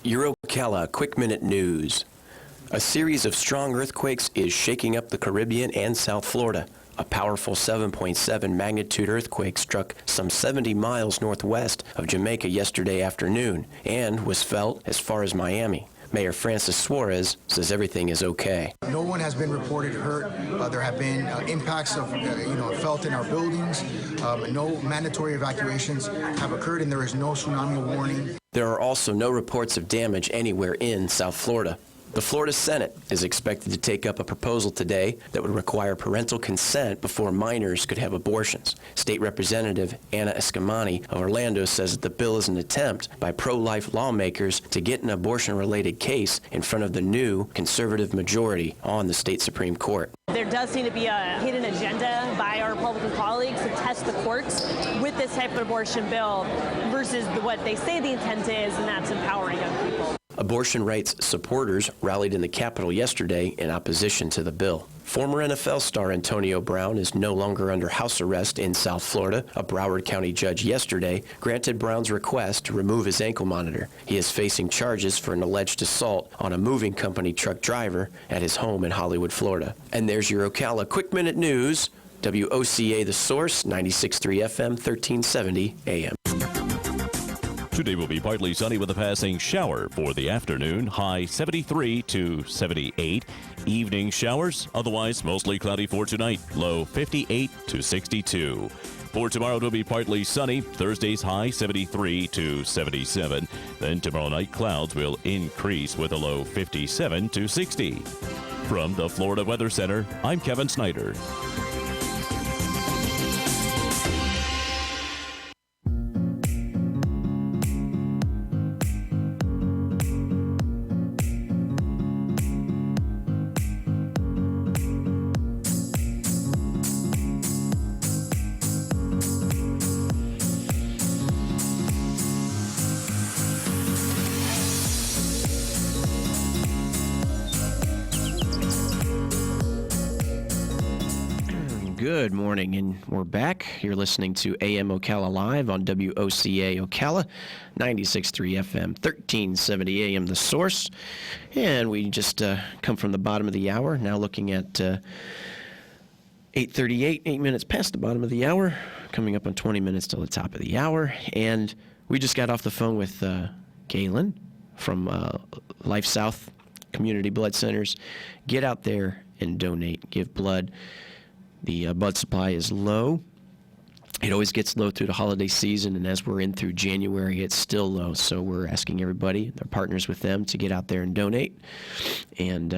Your Ocala Quick Minute News. A series of strong earthquakes is shaking up the Caribbean and South Florida. A powerful 7.7 magnitude earthquake struck some 70 miles northwest of Jamaica yesterday afternoon and was felt as far as Miami. Mayor Francis Suarez says everything is okay. No one has been reported hurt. There have been impacts of, felt in our buildings. No mandatory evacuations have occurred, and there is no tsunami warning. There are also no reports of damage anywhere in South Florida. The Florida Senate is expected to take up a proposal today that would require parental consent before minors could have abortions. State Representative Anna Escamani of Orlando says that the bill is an attempt by pro-life lawmakers to get an abortion-related case in front of the new conservative majority on the state Supreme Court. There does seem to be a hidden agenda by our Republican colleagues to test the courts with this type of abortion bill versus what they say the intent is, and that's empowering young people. Abortion rights supporters rallied in the Capitol yesterday in opposition to the bill. Former NFL star Antonio Brown is no longer under house arrest in South Florida. A Broward County judge yesterday granted Brown's request to remove his ankle monitor. He is facing charges for an alleged assault on a moving company truck driver at his home in Hollywood, Florida. And there's your Ocala Quick Minute News. WOCA The Source, 96.3 FM, 1370 AM. Today will be partly sunny with a passing shower for the afternoon, high 73 to 78. Evening showers, otherwise mostly cloudy for tonight, low 58 to 62. For tomorrow, it will be partly sunny. Thursday's high 73 to 77. Then tomorrow night, clouds will increase with a low 57 to 60. From the Florida Weather Center, I'm Kevin Snyder. Good morning, and we're back. You're listening to AM Ocala Live on WOCA Ocala, 96.3 FM, 1370 AM, The Source. And we just come from the bottom of the hour, now looking at 8:38, 8 minutes past the bottom of the hour, coming up on 20 minutes till the top of the hour. And we just got off the phone with Galen from Life South Community Blood Centers. Get out there and donate, give blood. The blood supply is low. It always gets low through the holiday season, and as we're in through January, it's still low. So we're asking everybody, they're partners with them, to get out there and donate. And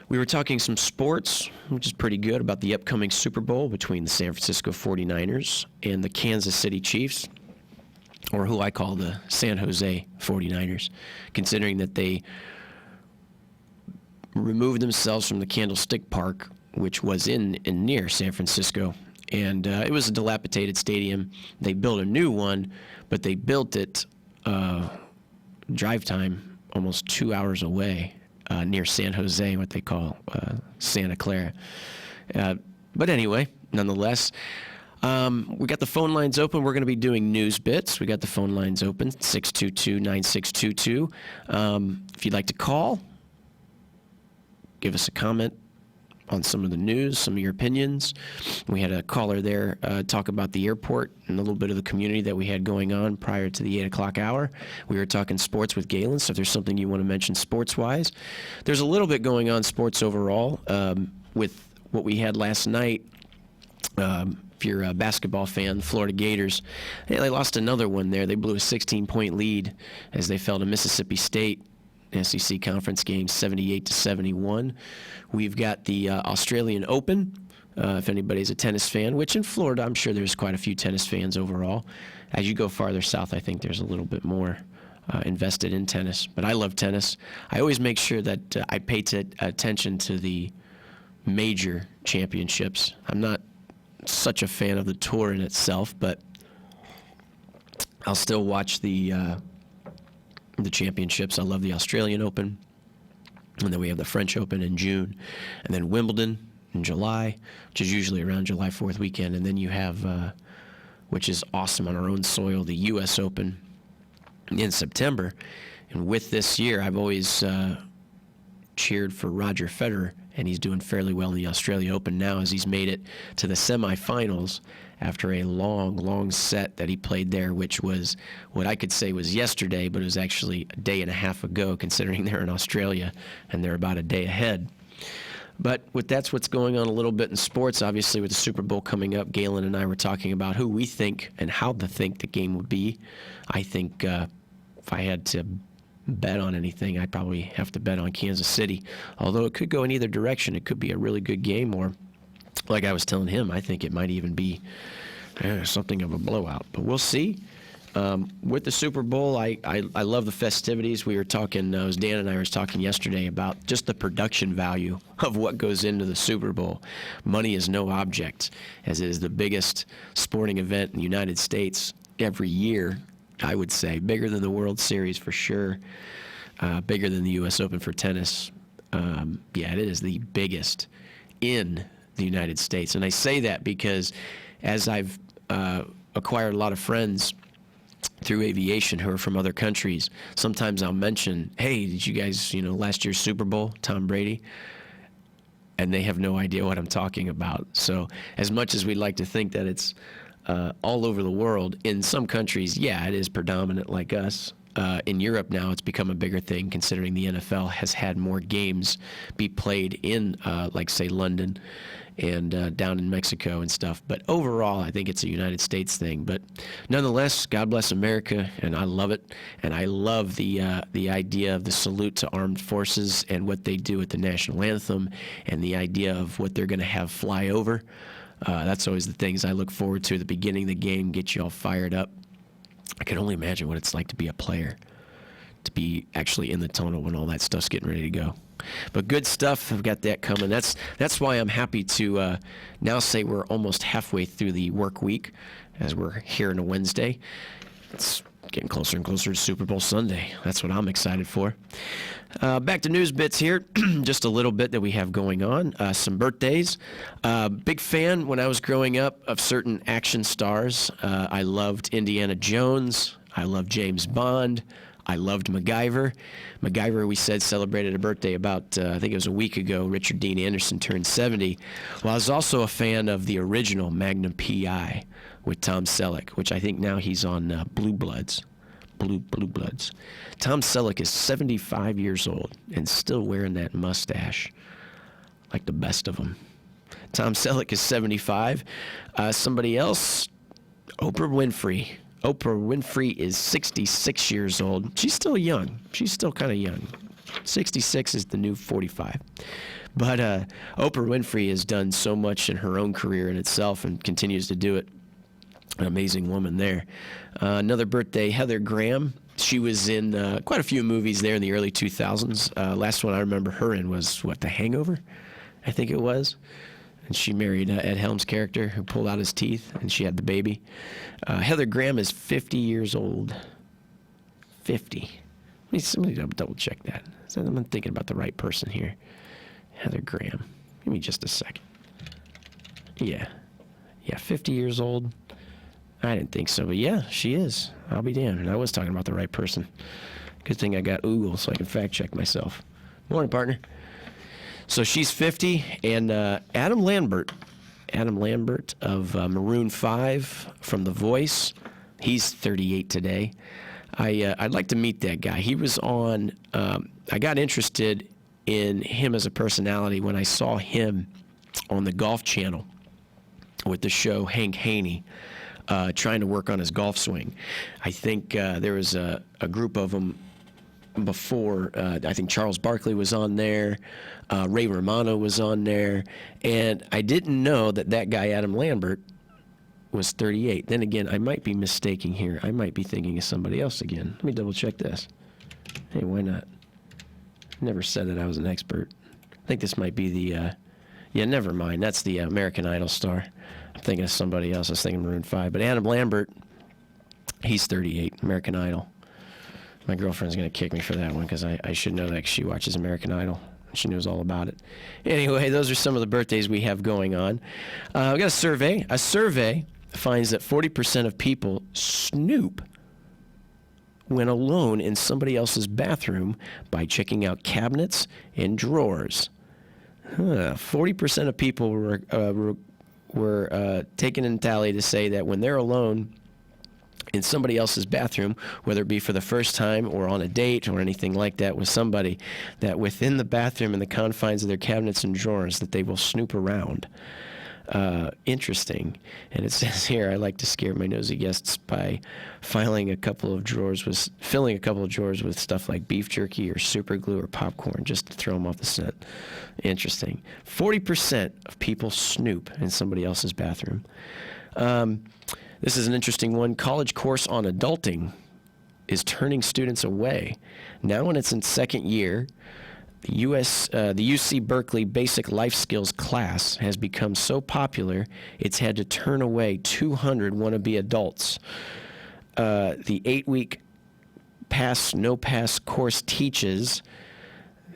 we were talking some sports, which is pretty good, about the upcoming Super Bowl between the San Francisco 49ers and the Kansas City Chiefs, or who I call the San Jose 49ers, considering that they removed themselves from the Candlestick Park, which was in near San Francisco. And it was a dilapidated stadium. They built a new one, but they built it drive time almost 2 hours away near San Jose, what they call Santa Clara. But anyway, nonetheless, we got the phone lines open. We're going to be doing news bits. We got the phone lines open, 622-9622. If you'd like to call, give us a comment on some of the news, some of your opinions. We had a caller there talk about the airport and a little bit of the community that we had going on prior to the 8 o'clock hour. We were talking sports with Galen, so if there's something you want to mention sports-wise. There's a little bit going on sports overall with what we had last night. If you're a basketball fan, the Florida Gators, they lost another one there. They blew a 16-point lead as they fell to Mississippi State. SEC conference game 78-71. We've got the Australian Open, if anybody's a tennis fan, which in Florida I'm sure there's quite a few tennis fans overall. As you go farther south, I think there's a little bit more invested in tennis. But I love tennis. I always make sure that I pay attention to the major championships. I'm not such a fan of the tour in itself, but I'll still watch the championships. I love the Australian Open, and then we have the French Open in June, and then Wimbledon in July, which is usually around July 4th weekend, and then you have, which is awesome on our own soil, the U.S. Open in September. And with this year, I've always cheered for Roger Federer, and he's doing fairly well in the Australia Open now as he's made it to the semifinals after a long set that he played there, which was what I could say was yesterday, but it was actually a day and a half ago, considering they're in Australia and they're about a day ahead. But that's what's going on a little bit in sports. Obviously, with the Super Bowl coming up, Galen and I were talking about who we think and how to think the game would be. I think if I had to bet on anything, I'd probably have to bet on Kansas City. Although it could go in either direction. It could be a really good game, or like I was telling him, I think it might even be something of a blowout. But we'll see. With the Super Bowl, I love the festivities. We were talking, it was Dan and I was talking yesterday about just the production value of what goes into the Super Bowl. Money is no object, as it is the biggest sporting event in the United States every year, I would say. Bigger than the World Series for sure, bigger than the U.S. Open for tennis. Yeah, it is the biggest in the United States. And I say that because as I've acquired a lot of friends through aviation who are from other countries, sometimes I'll mention, hey, did you guys, last year's Super Bowl, Tom Brady? And they have no idea what I'm talking about. So as much as we'd like to think that it's all over the world, in some countries, yeah, it is predominant like us. In Europe now, it's become a bigger thing, considering the NFL has had more games be played in, like, say, London and down in Mexico and stuff. But overall, I think it's a United States thing. But nonetheless, God bless America, and I love it. And I love the idea of the salute to armed forces and what they do at the national anthem, and the idea of what they're going to have fly over. That's always the things I look forward to at the beginning of the game, get you all fired up. I can only imagine what it's like to be a player, to be actually in the tunnel when all that stuff's getting ready to go. But good stuff. I've got that coming. That's why I'm happy to now say we're almost halfway through the work week, as we're here on a Wednesday. It's getting closer and closer to Super Bowl Sunday. That's what I'm excited for. Back to news bits here. Just a little bit that we have going on. Some birthdays. Big fan when I was growing up of certain action stars. I loved Indiana Jones. I loved James Bond. I loved MacGyver. MacGyver, we said, celebrated a birthday about, I think it was a week ago. Richard Dean Anderson turned 70. Well, I was also a fan of the original Magnum P.I. with Tom Selleck, which I think now he's on Blue Bloods. Blue Bloods. Tom Selleck is 75 years old and still wearing that mustache like the best of them. Tom Selleck is 75. Somebody else, Oprah Winfrey. Oprah Winfrey is 66 years old. She's still young. She's still kind of young. 66 is the new 45. But Oprah Winfrey has done so much in her own career in itself and continues to do it. An amazing woman there. Another birthday, Heather Graham. She was in quite a few movies there in the early 2000s. Last one I remember her in was, The Hangover? I think it was. And she married Ed Helms' character, who pulled out his teeth, and she had the baby. Heather Graham is 50 years old. 50. Let me double check that. I'm thinking about the right person here. Heather Graham. Give me just a second. Yeah, 50 years old. I didn't think so, but yeah, she is. I'll be damned. And I was talking about the right person. Good thing I got Google so I can fact check myself. Morning, partner. So she's 50, and Adam Lambert of Maroon 5 from The Voice, he's 38 today. I'd like to meet that guy. He was on, I got interested in him as a personality when I saw him on the Golf Channel with the show Hank Haney, trying to work on his golf swing. I think there was a group of them before. I think Charles Barkley was on there. Ray Romano was on there. And I didn't know that guy, Adam Lambert, was 38. Then again, I might be mistaking here. I might be thinking of somebody else again. Let me double check this. Hey, why not? Never said that I was an expert. I think this might be the, never mind. That's the American Idol star. I'm thinking of somebody else. I was thinking Maroon 5. But Adam Lambert, he's 38, American Idol. My girlfriend's going to kick me for that one because I should know that 'cause she watches American Idol. She knows all about it. Anyway, those are some of the birthdays we have going on. We got a survey. A survey finds that 40% of people snoop when alone in somebody else's bathroom by checking out cabinets and drawers. 40% of people were taken in tally to say that when they're alone in somebody else's bathroom, whether it be for the first time or on a date or anything like that with somebody, that within the bathroom in the confines of their cabinets and drawers that they will snoop around. Interesting. And it says here, I like to scare my nosy guests by filling a couple of drawers with stuff like beef jerky or super glue or popcorn just to throw them off the scent. Interesting. 40% of people snoop in somebody else's bathroom. This is an interesting one. College course on adulting is turning students away. Now in its second year, the UC Berkeley Basic Life Skills class has become so popular, it's had to turn away 200 wannabe adults. The 8-week Pass No Pass course teaches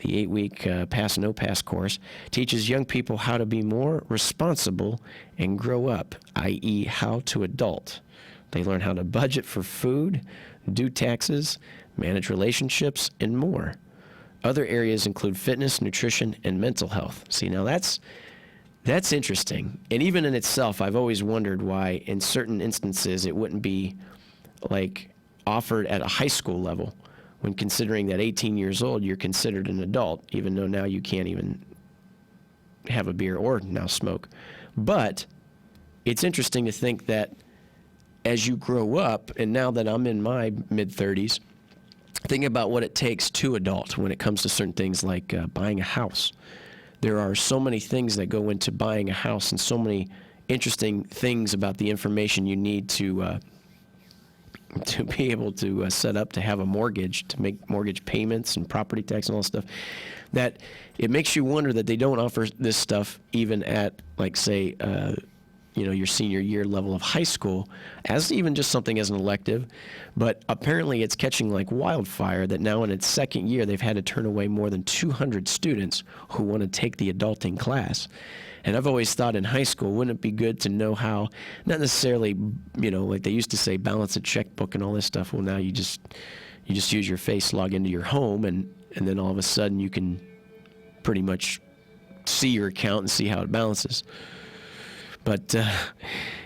Pass No Pass course teaches young people how to be more responsible and grow up, i.e. how to adult. They learn how to budget for food, do taxes, manage relationships, and more. Other areas include fitness, nutrition, and mental health. See, now that's interesting. And even in itself, I've always wondered why in certain instances it wouldn't be like offered at a high school level, when considering that 18 years old, you're considered an adult, even though now you can't even have a beer or now smoke. But it's interesting to think that as you grow up, and now that I'm in my mid-30s, think about what it takes to adult when it comes to certain things like buying a house. There are so many things that go into buying a house and so many interesting things about the information you need to be able to set up to have a mortgage, to make mortgage payments and property tax and all that stuff, that it makes you wonder that they don't offer this stuff even at, like, say, your senior year level of high school, as even just something as an elective. But apparently it's catching like wildfire that now in its second year they've had to turn away more than 200 students who want to take the adulting class. And I've always thought in high school, wouldn't it be good to know how, not necessarily, like they used to say, balance a checkbook and all this stuff. Well, now you just use your face, log into your home, and then all of a sudden you can pretty much see your account and see how it balances. But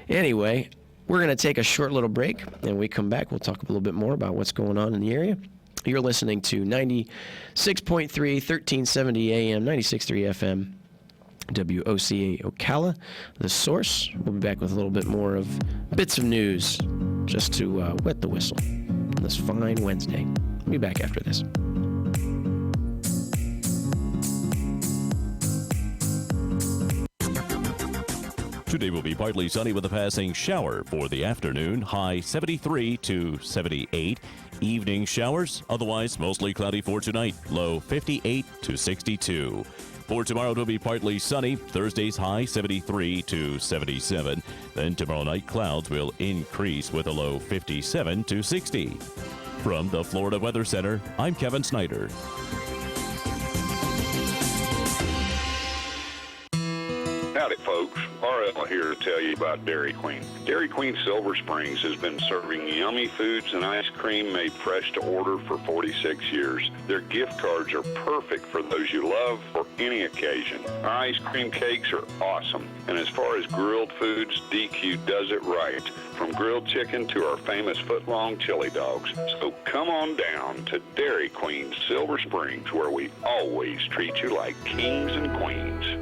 anyway, we're going to take a short little break, and when we come back, we'll talk a little bit more about what's going on in the area. You're listening to 96.3, 1370 AM, 96.3 FM, WOCA Ocala, The Source. We'll be back with a little bit more of bits of news just to wet the whistle on this fine Wednesday. We'll be back after this. Today will be partly sunny with a passing shower for the afternoon, high 73 to 78. Evening showers, otherwise mostly cloudy for tonight, low 58 to 62. For tomorrow, it will be partly sunny. Thursday's high 73 to 77. Then tomorrow night, clouds will increase with a low 57 to 60. From the Florida Weather Center, I'm Kevin Snyder. Howdy, folks. RL here to tell you about Dairy Queen. Dairy Queen Silver Springs has been serving yummy foods and ice cream made fresh to order for 46 years. Their gift cards are perfect for those you love for any occasion. Our ice cream cakes are awesome. And as far as grilled foods, DQ does it right. From grilled chicken to our famous foot-long chili dogs. So come on down to Dairy Queen Silver Springs, where we always treat you like kings and queens.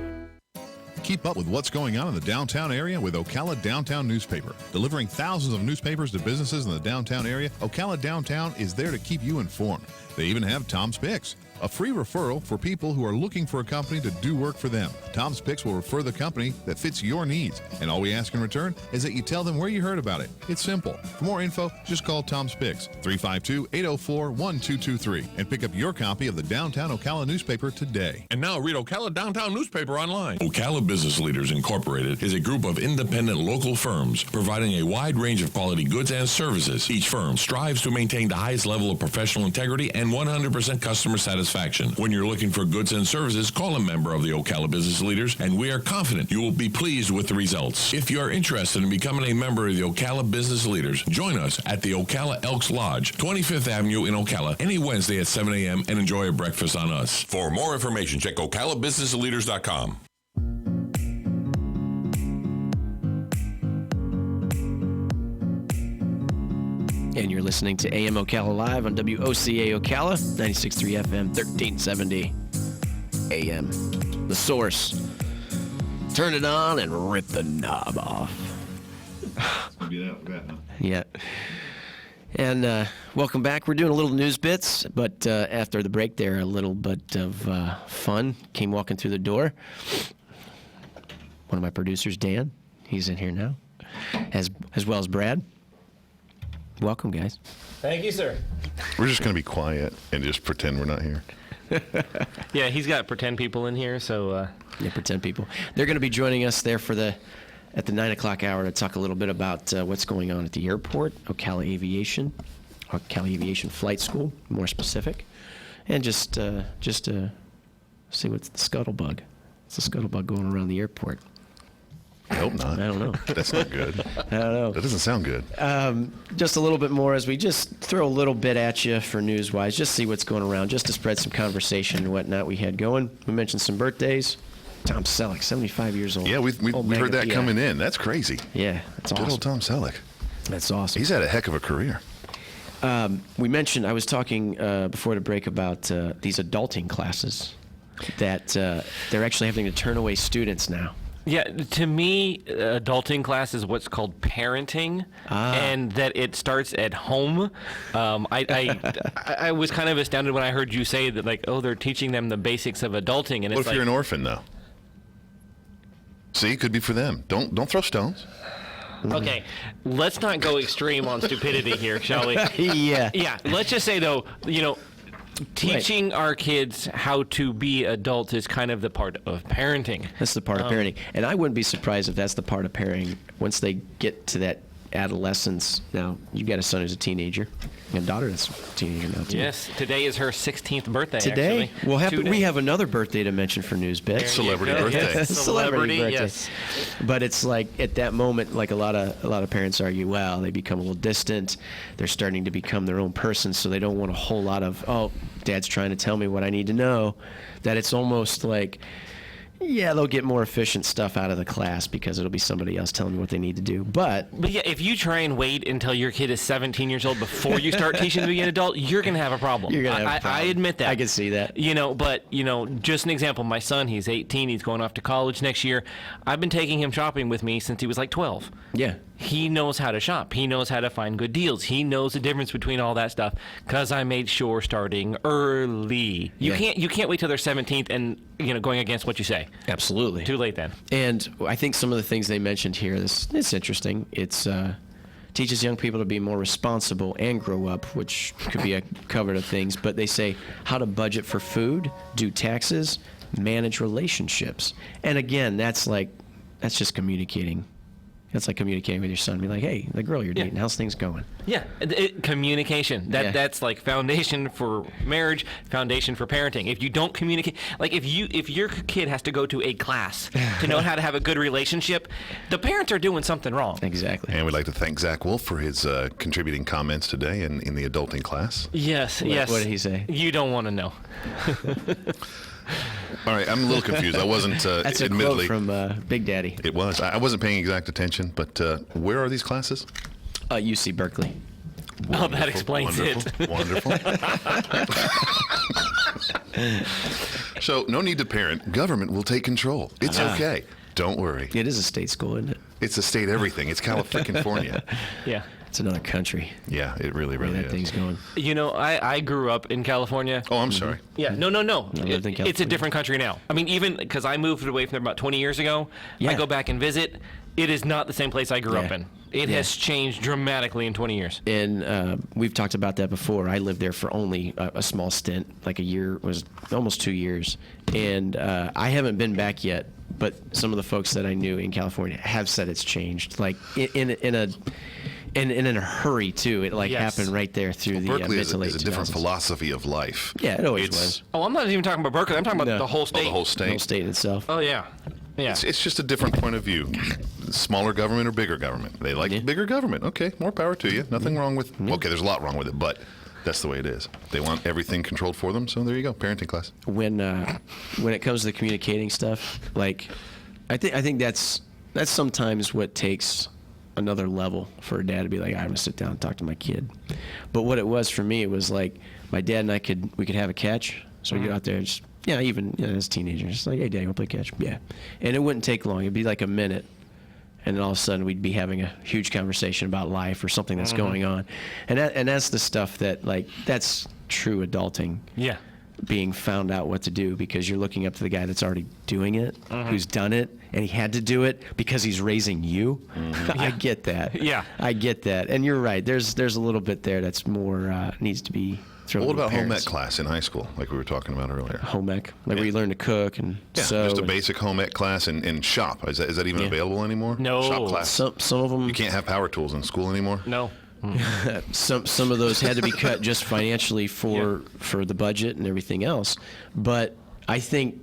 Keep up with what's going on in the downtown area with Ocala Downtown Newspaper. Delivering thousands of newspapers to businesses in the downtown area, Ocala Downtown is there to keep you informed. They even have Tom's Picks, a free referral for people who are looking for a company to do work for them. Tom's Picks will refer the company that fits your needs, and all we ask in return is that you tell them where you heard about it. It's simple. For more info, just call Tom's Picks, 352-804-1223, and pick up your copy of the Downtown Ocala newspaper today. And now read Ocala Downtown Newspaper online. Ocala business Business Leaders Incorporated is a group of independent local firms providing a wide range of quality goods and services. Each firm strives to maintain the highest level of professional integrity and 100% customer satisfaction. When you're looking for goods and services, call a member of the Ocala Business Leaders, and we are confident you will be pleased with the results. If you are interested in becoming a member of the Ocala Business Leaders, join us at the Ocala Elks Lodge, 25th Avenue in Ocala, any Wednesday at 7 a.m. and enjoy a breakfast on us. For more information, check OcalaBusinessLeaders.com. And you're listening to AM Ocala Live on WOCA Ocala, 96.3 FM, 1370 AM. The Source. Turn it on and rip the knob off. Yeah. And welcome back. We're doing a little news bits, but after the break there, a little bit of fun. Came walking through the door. One of my producers, Dan. He's in here now, as well as Brad. Welcome, guys. Thank you, sir. We're just going to be quiet and just pretend we're not here. Yeah, he's got pretend people in here, so... Yeah, pretend people. They're going to be joining us there at the 9 o'clock hour to talk a little bit about what's going on at the airport, Ocala Aviation Flight School, more specific, and just to see what's the scuttlebug. It's a scuttlebug going around the airport. I hope not. I don't know. That's not good. I don't know. That doesn't sound good. Just a little bit more as we just throw a little bit at you for news-wise, just see what's going around, just to spread some conversation and whatnot we had going. We mentioned some birthdays. Tom Selleck, 75 years old. Yeah, we heard that coming in. That's crazy. Yeah, that's awesome. Good old Tom Selleck. That's awesome. He's had a heck of a career. We mentioned, I was talking before the break about these adulting classes that they're actually having to turn away students now. Yeah, to me, adulting class is what's called parenting, and that it starts at home. I was kind of astounded when I heard you say that, like, oh, they're teaching them the basics of adulting, and What it's if you're an orphan, though? See, it could be for them. Don't throw stones. Okay, let's not go extreme on stupidity here, shall we? Yeah. Yeah, let's just say, though, teaching our kids how to be adults is kind of the part of parenting. That's the part of parenting. And I wouldn't be surprised if that's the part of parenting once they get to that adolescence. Now, you've got a son who's a teenager. And a daughter that's a teenager now, too. Yes, today is her 16th birthday, Today? actually. We have another birthday to mention for News Bits. Celebrity birthday. Yes, celebrity birthday. Yes. But it's like at that moment, like a lot of parents argue, well, they become a little distant. They're starting to become their own person, so they don't want a whole lot of, oh, Dad's trying to tell me what I need to know. That it's almost like, yeah, they'll get more efficient stuff out of the class because it'll be somebody else telling them what they need to do. But yeah, if you try and wait until your kid is 17 years old before you start teaching them to be an adult, you're going to have a problem. You're gonna have a problem. I admit that. I can see that. But just an example, my son, he's 18, he's going off to college next year. I've been taking him shopping with me since he was like 12. Yeah. He knows how to shop. He knows how to find good deals. He knows the difference between all that stuff because I made sure starting early. You can't wait till they're 17th and going against what you say. Absolutely. Too late then. And I think some of the things they mentioned here, it's interesting. It's teaches young people to be more responsible and grow up, which could be a cover of things. But they say how to budget for food, do taxes, manage relationships. And again, that's just communicating. That's like communicating with your son. Be like, hey, the girl you're dating, how's things going? Yeah, communication. That's like foundation for marriage, foundation for parenting. If you don't communicate, like if your kid has to go to a class to know how to have a good relationship, the parents are doing something wrong. Exactly. And we'd like to thank Zach Wolf for his contributing comments today in the adulting class. Yes. What did he say? You don't want to know. All right, I'm a little confused. I wasn't That's a admittedly quote from Big Daddy. It was. I wasn't paying exact attention, but where are these classes? UC Berkeley. Oh, that explains it. Wonderful. So, no need to parent. Government will take control. It's okay. Don't worry. It is a state school, isn't it? It's a state everything. It's California. Yeah. It's another country. Yeah, it really Where that is. thing's going. I grew up in California. Oh, I'm sorry. Yeah, no. lived in It's a California. different country now. I mean, even because I moved away from there about 20 years ago, Yeah. I go back and visit. It is not the same place I grew up Yeah. in. It has changed dramatically in 20 years. And we've talked about that before. I lived there for only a small stint, like a year, was almost 2 years. And I haven't been back yet, but some of the folks that I knew in California have said it's changed, like in a hurry too. It like Yes. happened right there through the Berkeley mid is to a, late is a different 2000s. philosophy of life. Yeah, it always It's- was. Oh, I'm not even talking about Berkeley. I'm talking about No. the whole Oh, state. the whole The state. whole state itself. Oh, yeah. Yeah. It's just a different point of view. Smaller government or bigger government. They like Yeah. bigger government. Okay, more power to you. Nothing wrong with. Okay, there's a lot wrong with it, but that's the way it is. They want everything controlled for them. So there you go, parenting class. When it comes to the communicating stuff, like I think that's sometimes what takes another level for a dad to be like, I'm gonna sit down and talk to my kid. But what it was for me, it was like my dad and I could have a catch. So we get out there, and just even as teenagers, just like, hey, Dad, you wanna play catch? Yeah. And it wouldn't take long. It'd be like a minute. And then all of a sudden, we'd be having a huge conversation about life or something that's going on, and that's the stuff that that's true adulting. Yeah. Being found out what to do because you're looking up to the guy that's already doing it, who's done it, and he had to do it because he's raising you. I get that. Yeah. I get that, and you're right. There's a little bit there that's more needs to be thrown. Well, what to about home ec parents. class in high school, like we were talking about earlier? Home ec, like where you learn to cook and sew. Just a and basic home ec class and shop. Is that even Yeah. available anymore? No. Shop class. some of them. You can't have power tools in school anymore. No. Some of those had to be cut just financially for the budget and everything else. But I think,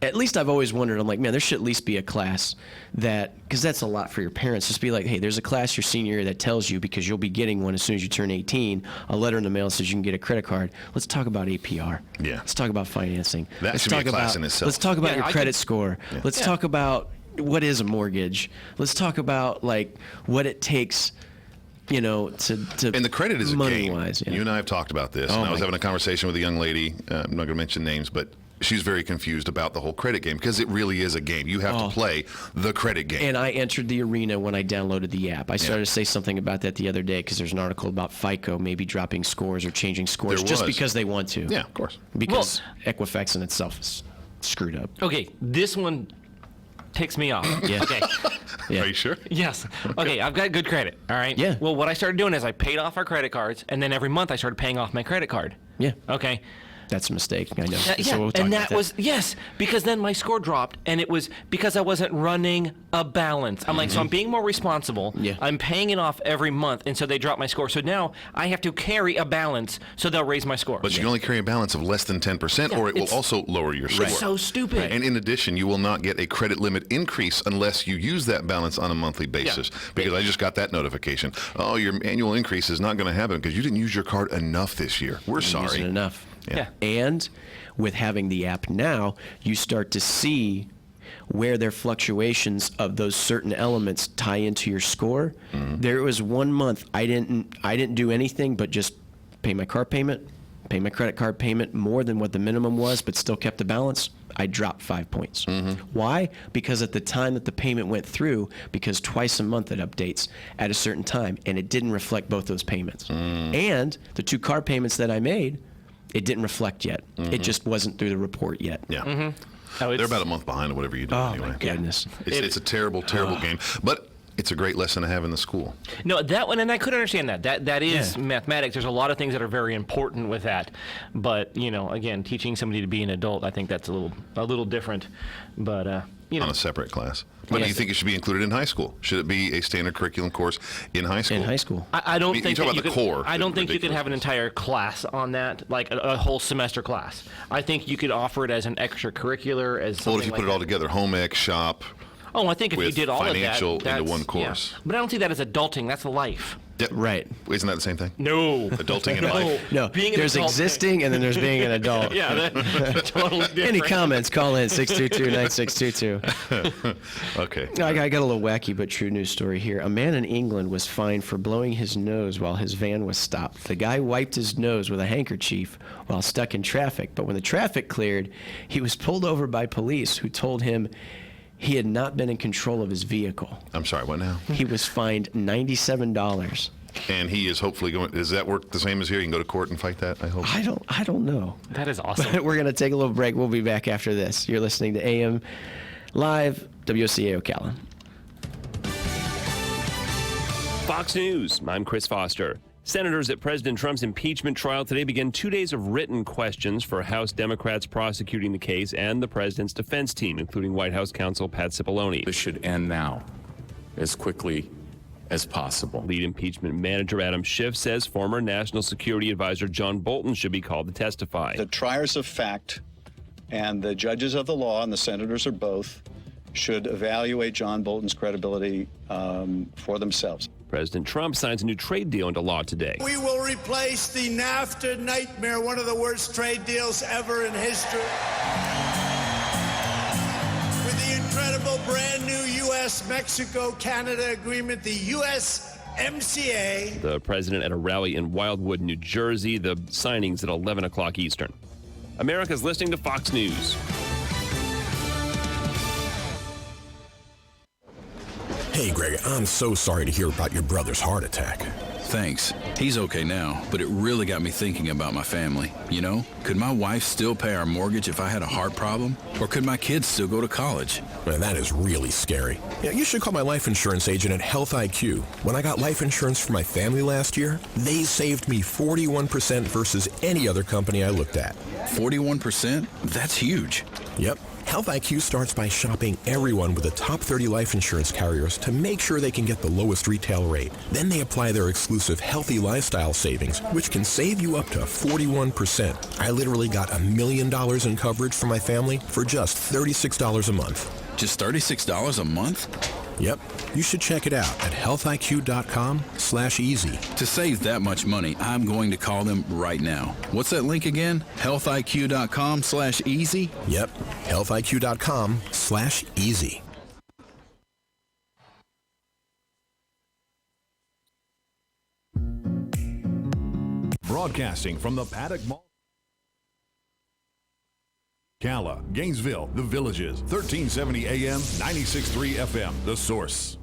at least I've always wondered, I'm like, man, there should at least be a class that, because that's a lot for your parents, just be like, hey, there's a class your senior year that tells you, because you'll be getting one as soon as you turn 18, a letter in the mail that says you can get a credit card. Let's talk about APR. Yeah. Let's talk about financing. That Let's should be a talk class about, in itself. Let's talk about Yeah, your I credit could- score. Let's Yeah. talk about what is a mortgage. Let's talk about like what it takes, to And the credit is a game. money-wise. Yeah. You and I have talked about this. Oh, and I was my- having a conversation with a young lady. I'm not going to mention names, but she's very confused about the whole credit game because it really is a game. You have to play the credit game. And I entered the arena when I downloaded the app. I started to say something about that the other day because there's an article about FICO maybe dropping scores or changing scores There just was. because they want to. Yeah, of course. Because Equifax in itself is screwed up. Okay, this one ticks me off. Yeah. Okay. Yeah. Are you sure? Yes. Okay, I've got good credit. All right. Yeah. Well, what I started doing is I paid off our credit cards, and then every month I started paying off my credit card. Yeah. Okay. That's a mistake. I know. Yeah, So we'll talk and about that was yes, because then my score dropped, and it was because I wasn't running a balance. I'm like, so I'm being more responsible. Yeah. I'm paying it off every month, and so they dropped my score. So now I have to carry a balance, so they'll raise my score. But you can only carry a balance of less than 10%, Yeah, or it will it's- also lower your score. It's so stupid. And in addition, you will not get a credit limit increase unless you use that balance on a monthly basis. Because I just got that notification. Oh, your annual increase is not going to happen because you didn't use your card enough this year. We're sorry. Isn't enough. Yeah. And with having the app now, you start to see where their fluctuations of those certain elements tie into your score. There was 1 month I didn't do anything but just pay my car payment, pay my credit card payment more than what the minimum was, but still kept the balance. I dropped 5 points. Why? Because at the time that the payment went through, because twice a month it updates at a certain time, and it didn't reflect both those payments. And the 2 car payments that I made, it didn't reflect yet. It just wasn't through the report yet. Yeah. Oh, They're about a month behind of whatever you do Oh, anyway. my goodness. It's a terrible, terrible game. But it's a great lesson to have in the school. No, that one, and I could understand that. That is mathematics. There's a lot of things that are very important with that. But again, teaching somebody to be an adult, I think that's a little different. But On a separate class. But do you Yes. think it should be included in high school? Should it be a standard curriculum course in high school? In high school. I don't You think talk that about you the could, core, I don't the think you could have an ridiculousness. entire class on that, like a whole semester class. I think you could offer it as an extracurricular, as something Well, if you like put it all that. together, home ec, shop. Oh, I think if you with did all financial of that, into that's- one course. Yeah. But I don't see that as adulting. That's life. Yeah. Right. Isn't that the same thing? No. Adulting in life. No, Being an there's adult- existing and then there's being an adult. Yeah, that, totally different. Any comments, call in 622-9622. Okay. I got a little wacky but true news story here. A man in England was fined for blowing his nose while his van was stopped. The guy wiped his nose with a handkerchief while stuck in traffic, but when the traffic cleared, he was pulled over by police who told him he had not been in control of his vehicle. I'm sorry, what now? He was fined $97. And he is hopefully going, does that work the same as here? You can go to court and fight that, I hope? I don't know. That is awesome. But we're going to take a little break. We'll be back after this. You're listening to AM Live, WCA Ocala. Fox News, I'm Chris Foster. Senators at President Trump's impeachment trial today begin 2 days of written questions for House Democrats prosecuting the case and the president's defense team, including White House counsel Pat Cipollone. This should end now, as quickly as possible. Lead impeachment manager Adam Schiff says former National Security Advisor John Bolton should be called to testify. The triers of fact and the judges of the law, and the senators are both, should evaluate John Bolton's credibility for themselves. President Trump signs a new trade deal into law today. We will replace the NAFTA nightmare, one of the worst trade deals ever in history, with the incredible brand new U.S.-Mexico-Canada agreement, the USMCA. The president at a rally in Wildwood, New Jersey. The signing's at 11 o'clock Eastern. America's listening to Fox News. Hey, Greg, I'm so sorry to hear about your brother's heart attack. Thanks. He's okay now, but it really got me thinking about my family. You know, could my wife still pay our mortgage if I had a heart problem? Or could my kids still go to college? Man, that is really scary. Yeah, you should call my life insurance agent at Health IQ. When I got life insurance for my family last year, they saved me 41% versus any other company I looked at. 41%? That's huge. Yep. Health IQ starts by shopping everyone with the top 30 life insurance carriers to make sure they can get the lowest retail rate. Then they apply their exclusive healthy lifestyle savings, which can save you up to 41%. I literally got $1 million in coverage for my family for just $36 a month. Just $36 a month? Yep. You should check it out at healthiq.com/easy. To save that much money, I'm going to call them right now. What's that link again? healthiq.com/easy? Yep. healthiq.com/easy. Broadcasting from the Paddock Mall. Ocala, Gainesville, The Villages, 1370 AM, 96.3 FM, The Source.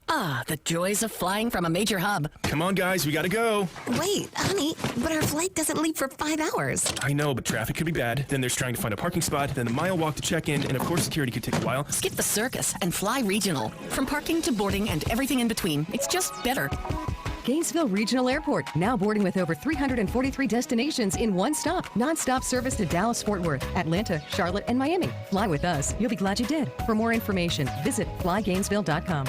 Ah, the joys of flying from a major hub. Come on, guys, we gotta go. Wait, honey, but our flight doesn't leave for 5 hours. I know, but traffic could be bad. Then there's trying to find a parking spot, then the mile walk to check in, and of course security could take a while. Skip the circus and fly regional. From parking to boarding and everything in between. It's just better. Gainesville Regional Airport, now boarding with over 343 destinations in one stop. Non-stop service to Dallas, Fort Worth, Atlanta, Charlotte, and Miami. Fly with us. You'll be glad you did. For more information, visit flygainesville.com.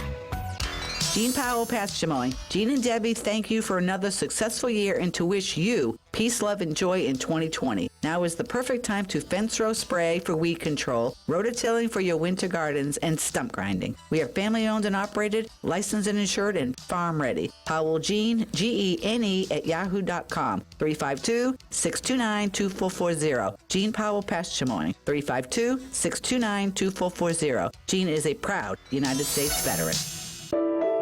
Jean Powell, past Chamoy. Jean and Debbie thank you for another successful year and to wish you peace, love, and joy in 2020. Now is the perfect time to fence row spray for weed control, rototilling for your winter gardens, and stump grinding. We are family owned and operated, licensed and insured, and farm ready. Powell Jean, Gene at yahoo.com. 352-629-2440. Jean Powell, past Chamoy. 352-629-2440. Jean is a proud United States veteran.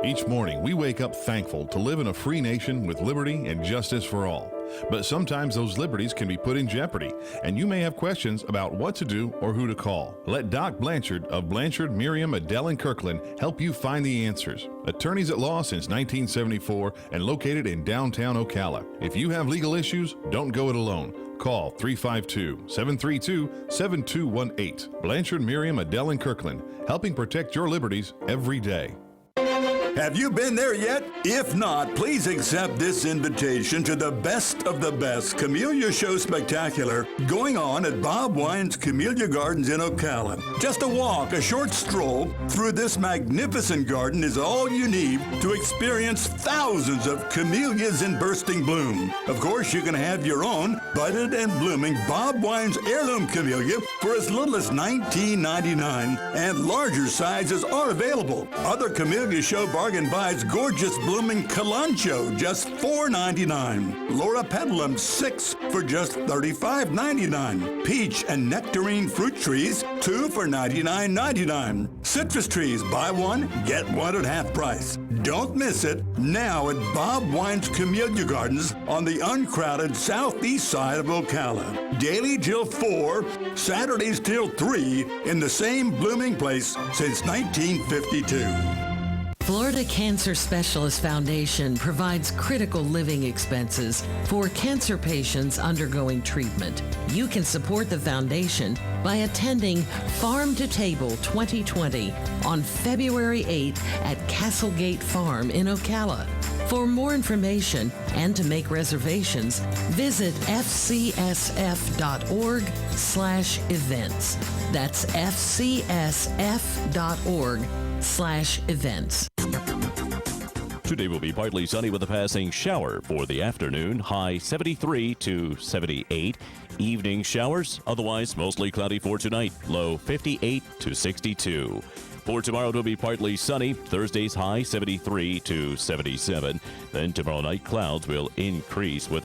Each morning, we wake up thankful to live in a free nation with liberty and justice for all. But sometimes those liberties can be put in jeopardy, and you may have questions about what to do or who to call. Let Doc Blanchard of Blanchard, Miriam, Adele, and Kirkland help you find the answers. Attorneys at law since 1974 and located in downtown Ocala. If you have legal issues, don't go it alone. Call 352-732-7218. Blanchard, Miriam, Adele, and Kirkland, helping protect your liberties every day. Have you been there yet? If not, please accept this invitation to the best of the best Camellia Show Spectacular going on at Bob Wine's Camellia Gardens in Ocala. Just a walk, a short stroll through this magnificent garden is all you need to experience thousands of camellias in bursting bloom. Of course, you can have your own budded and blooming Bob Wine's heirloom camellia for as little as $19.99, and larger sizes are available. Other Camellia Show bargain buys gorgeous blooming Calancho, just $4.99. Laura Petalum, 6 for just $35.99. Peach and nectarine fruit trees, 2 for $99.99. Citrus trees, buy one, get one at half price. Don't miss it now at Bob Wine's Camellia Gardens on the uncrowded southeast side of Ocala. Daily till 4, Saturdays till 3 in the same blooming place since 1952. Florida Cancer Specialist Foundation provides critical living expenses for cancer patients undergoing treatment. You can support the foundation by attending Farm to Table 2020 on February 8th at Castlegate Farm in Ocala. For more information and to make reservations, visit fcsf.org/events. That's fcsf.org/events. Today will be partly sunny with a passing shower for the afternoon, high 73 to 78. Evening showers, otherwise mostly cloudy for tonight, low 58 to 62. For tomorrow, it will be partly sunny. Thursday's high 73 to 77. Then tomorrow night, clouds will increase with